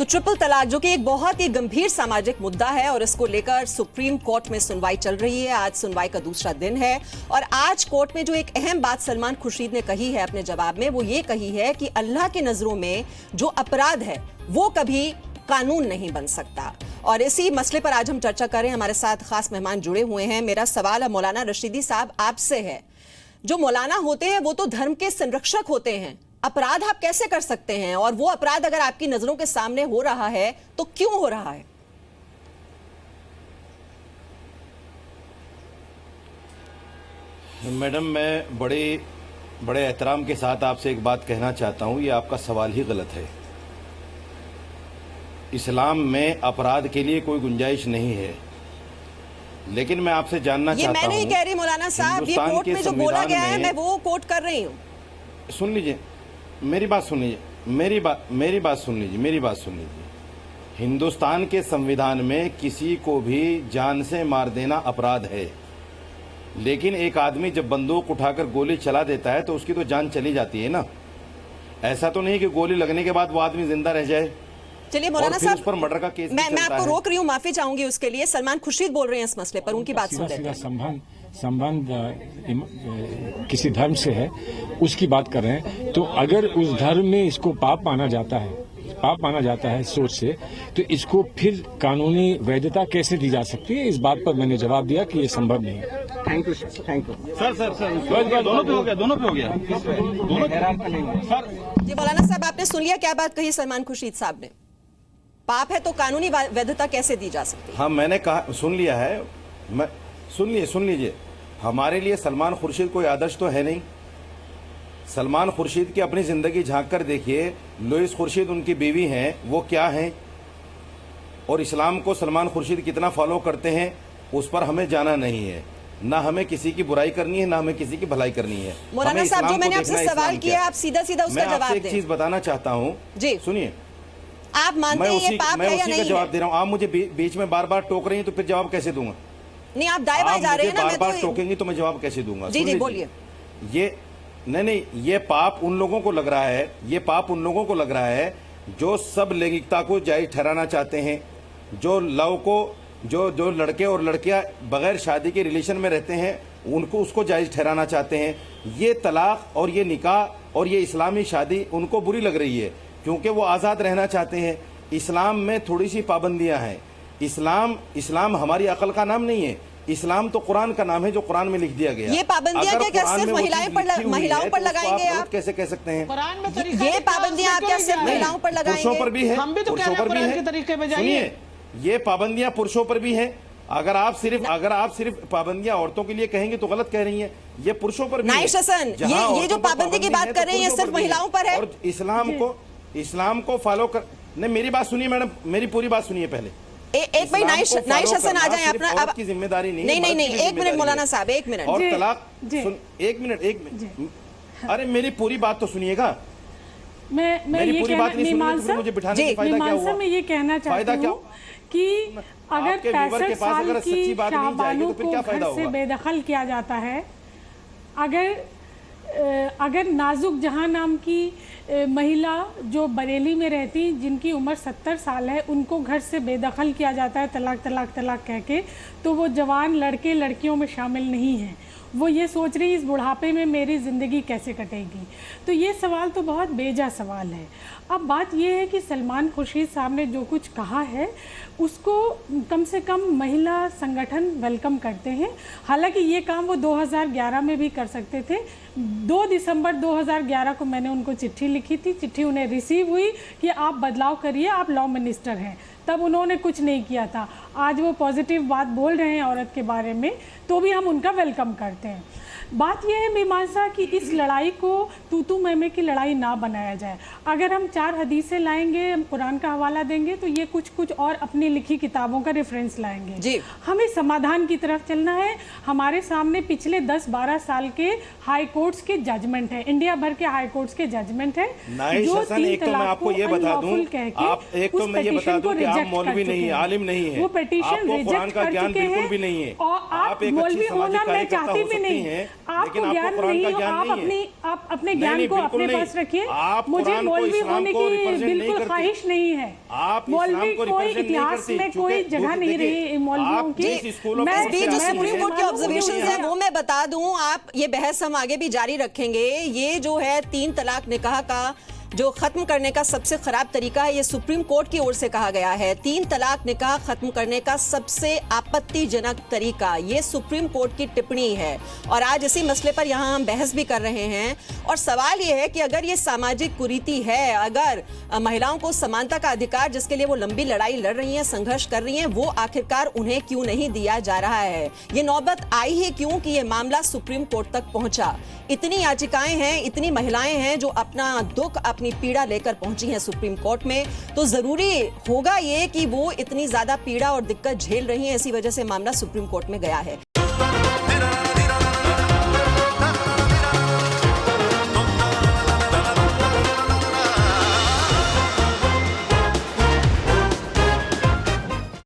तो ट्रिपल तलाक जो कि एक बहुत ही गंभीर सामाजिक मुद्दा है और इसको लेकर सुप्रीम कोर्ट में सुनवाई चल रही है। आज सुनवाई का दूसरा दिन है और आज कोर्ट में जो एक अहम बात सलमान खुर्शीद ने कही है अपने जवाब में, वो ये कही है कि अल्लाह की नजरों में जो अपराध है वो कभी कानून नहीं बन सकता। और इसी मसले पर आज हम चर्चा कर रहे हैं। हमारे साथ खास मेहमान जुड़े हुए हैं। मेरा सवाल मौलाना रशीदी साहब आपसे है। जो मौलाना होते हैं वो तो धर्म के संरक्षक होते हैं, अपराध आप कैसे कर सकते हैं? और वो अपराध अगर आपकी नजरों के सामने हो रहा है तो क्यों हो रहा है? मैडम, मैं बड़े एहतराम के साथ आपसे एक बात कहना चाहता हूं। ये आपका सवाल ही गलत है। इस्लाम में अपराध के लिए कोई गुंजाइश नहीं है। लेकिन मैं आपसे जानना चाहता हूं, ये मैं नहीं कह रही मौलाना साहब, ये कोर्ट में जो बोला गया है मैं वो कोट कर रही हूं। सुन लीजिए, मेरी बात सुन लीजिए, मेरी बात सुन लीजिए। हिंदुस्तान के संविधान में किसी को भी जान से मार देना अपराध है, लेकिन एक आदमी जब बंदूक उठाकर गोली चला देता है तो उसकी तो जान चली जाती है ना। ऐसा तो नहीं कि गोली लगने के बाद वो आदमी जिंदा रह जाए। चलिए मौलाना साहब, पर मर्डर का केस मैं आपको रोक रही हूँ, माफी चाहूंगी उसके लिए। सलमान खुर्शीद बोल रहे हैं इस मसले पर, उनकी बात सुन लेते हैं। संबंध किसी धर्म से है, उसकी बात कर रहे हैं। तो अगर उस धर्म में इसको पाप माना जाता है सोच से, तो इसको फिर कानूनी वैधता कैसे दी जा सकती है? इस बात पर मैंने जवाब दिया कि ये संभव नहीं है। Thank you sir. दोनों पे हो गया सर। जी मौलाना साहब, आपने सुन लिया क्या बात कही सलमान खुर्शीद साहब ने? पाप है तो कानूनी वैधता कैसे दी जा सकती है? हाँ, मैंने कहा, सुन लिया है। सुन लीजिए। हमारे लिए सलमान खुर्शीद कोई आदर्श तो है नहीं। सलमान खुर्शीद की अपनी जिंदगी झांक कर देखिए। लुइस खुर्शीद उनकी बीवी हैं, वो क्या हैं, और इस्लाम को सलमान खुर्शीद कितना फॉलो करते हैं उस पर हमें जाना नहीं है। ना हमें किसी की बुराई करनी है, ना हमें किसी की भलाई करनी है। मौलाना साहब, जो मैंने आपसे सवाल किया आप सीधा सीधा उसका जवाब दें। एक चीज बताना चाहता हूँ जी, सुनिए। आप मानते हैं ये पाप है या नहीं? मैं उसी का जवाब दे रहा हूँ। आप मुझे बीच में बार बार टोक रही हैं तो फिर जवाब कैसे दूंगा? नहीं, आप दाएं बाएं जा रहे हैं ना। बार बार टोकेंगी तो मैं जवाब कैसे दूंगा? जी बोलिए। ये नहीं, ये पाप उन लोगों को लग रहा है, ये पाप उन लोगों को लग रहा है जो सब लैंगिकता को जायज ठहराना चाहते हैं, जो लव को, जो लड़के और लड़कियां बगैर शादी के रिलेशन में रहते हैं उनको उसको जायज ठहराना चाहते हैं। ये तलाक और ये निकाह और ये इस्लामी शादी उनको बुरी लग रही है क्योंकि वो आज़ाद रहना चाहते हैं। इस्लाम में थोड़ी सी पाबंदियां हैं। इस्लाम हमारी अकल का नाम नहीं है। इस्लाम तो कुरान का नाम है, जो कुरान में लिख दिया गया। ये पाबंदियां क्या सिर्फ महिलाओं पर लगाएंगे आप? कैसे कह सकते हैं? ये पाबंदियां आप क्या सिर्फ महिलाओं पर लगाएंगे? पुरुषों पर भी है, हम भी तो कह रहे हैं के तरीके पे जाइए। सुनिए, ये पाबंदियां पुरुषों पर भी है। अगर आप सिर्फ पाबंदियां औरतों के लिए कहेंगे तो गलत कह रही हैं। ये पुरुषों पर भी है। ये जो पाबंदी की बात कर रहे हैं ये सिर्फ महिलाओं पर है। और इस्लाम को फॉलो कर, नहीं, मेरी बात सुनिए मैडम, मेरी पूरी बात सुनिए पहले। एक भाई नाइश हसन आ जाए अपना। अब की जिम्मेदारी नहीं। नहीं, एक मिनट मौलाना साहब, एक मिनट। और तलाक सुन, एक मिनट। अरे मेरी पूरी बात तो सुनिएगा। मैं ये पूरी बात नहीं सुनी तो मुझे बिठाने से फायदा क्या हुआ? मैं ये कहना चाहती हूँ कि अगर 65 साल की शाहबानों को घर से बेदखल किया जाता है, अगर नाजुक जहां नाम की महिला जो बरेली में रहती, जिनकी उम्र 70 साल है, उनको घर से बेदखल किया जाता है तलाक कह के, तो वो जवान लड़के लड़कियों में शामिल नहीं हैं। वो ये सोच रही इस बुढ़ापे में मेरी ज़िंदगी कैसे कटेगी। तो ये सवाल तो बहुत बेजा सवाल है। अब बात ये है कि सलमान खुर्शीद साहब ने जो कुछ कहा है उसको कम से कम महिला संगठन वेलकम करते हैं। हालांकि ये काम वो 2011 में भी कर सकते थे। 2 दिसंबर 2011 को मैंने उनको चिट्ठी लिखी थी। चिट्ठी उन्हें रिसीव हुई कि आप बदलाव करिए, आप लॉ मिनिस्टर हैं। तब उन्होंने कुछ नहीं किया था। आज वो पॉजिटिव बात बोल रहे हैं औरत के बारे में, तो भी हम उनका वेलकम करते हैं। बात यह है मीमांसा कि इस लड़ाई को तू मैमे की लड़ाई ना बनाया जाए। अगर हम 4 हदीसें लाएंगे, हम कुरान का हवाला देंगे, तो ये कुछ और अपनी लिखी किताबों का रेफरेंस लाएंगे जी। हमें समाधान की तरफ चलना है। हमारे सामने पिछले 10-12 साल के हाई कोर्ट्स के जजमेंट है, इंडिया भर के हाई कोर्ट्स के जजमेंट है, जो 3 तलाक को अनलॉफुल कह के उस पिटीशन को रिजेक्ट मौलवी नहीं है, आलिम नहीं है, वो पिटीशन आपको कुरान रिजेक्ट का कर ज्ञान चुके बिल्कुल हैं भी नहीं है। और आप एक अच्छी मौलवी सामाजिक होना मैं कार्यकर्ता चाहती हो भी सकती नहीं, हैं, आपको लेकिन ज्ञान आपको कुरान नहीं का हो, ज्ञान आप नहीं है। अपने ज्ञान नहीं, को बिल्कुल अपने नहीं। पास रखिए। आप मुझे कुरान को, मौलवी इस्लाम होने को की रिप्रेजेंट नहीं बिल्कुल करती। ख्वाहिश नहीं है। आप इस्लाम मौलवी को कोई रिप्रेजेंट नहीं इतिहास करती, में चूंकि कोई जगह नहीं देखिए, रही मौलवियों आप की। जिस स्कूल ऑफ मैं थॉट से जो आती हैं, सुप्रीम कोर्ट के मालूम ऑब्जर्वेशन मुझे है वो मैं बता दूं, आप ये बहस हम आगे भी जारी रखेंगे। ये जो है 3 तलाक निकाह का जो खत्म करने का सबसे खराब तरीका है, ये सुप्रीम कोर्ट की ओर से कहा गया है। 3 तलाक निकाह खत्म करने का सबसे आपत्तिजनक तरीका, ये सुप्रीम कोर्ट की टिप्पणी है। और आज इसी मसले पर यहाँ हम बहस भी कर रहे हैं। और सवाल ये है कि अगर ये सामाजिक कुरीति है, अगर महिलाओं को समानता का अधिकार जिसके लिए वो लंबी लड़ाई लड़ रही हैं, संघर्ष कर रही हैं, वो आखिरकार उन्हें क्यों नहीं दिया जा रहा है? ये नौबत आई ही क्यों कि ये मामला सुप्रीम कोर्ट तक पहुंचा? इतनी याचिकाएं हैं, इतनी महिलाएं हैं जो अपना दुख, अपनी पीड़ा लेकर पहुंची हैं सुप्रीम कोर्ट में, तो जरूरी होगा ये कि वो इतनी ज्यादा पीड़ा और दिक्कत झेल रही हैं, इसी वजह से मामला सुप्रीम कोर्ट में गया है।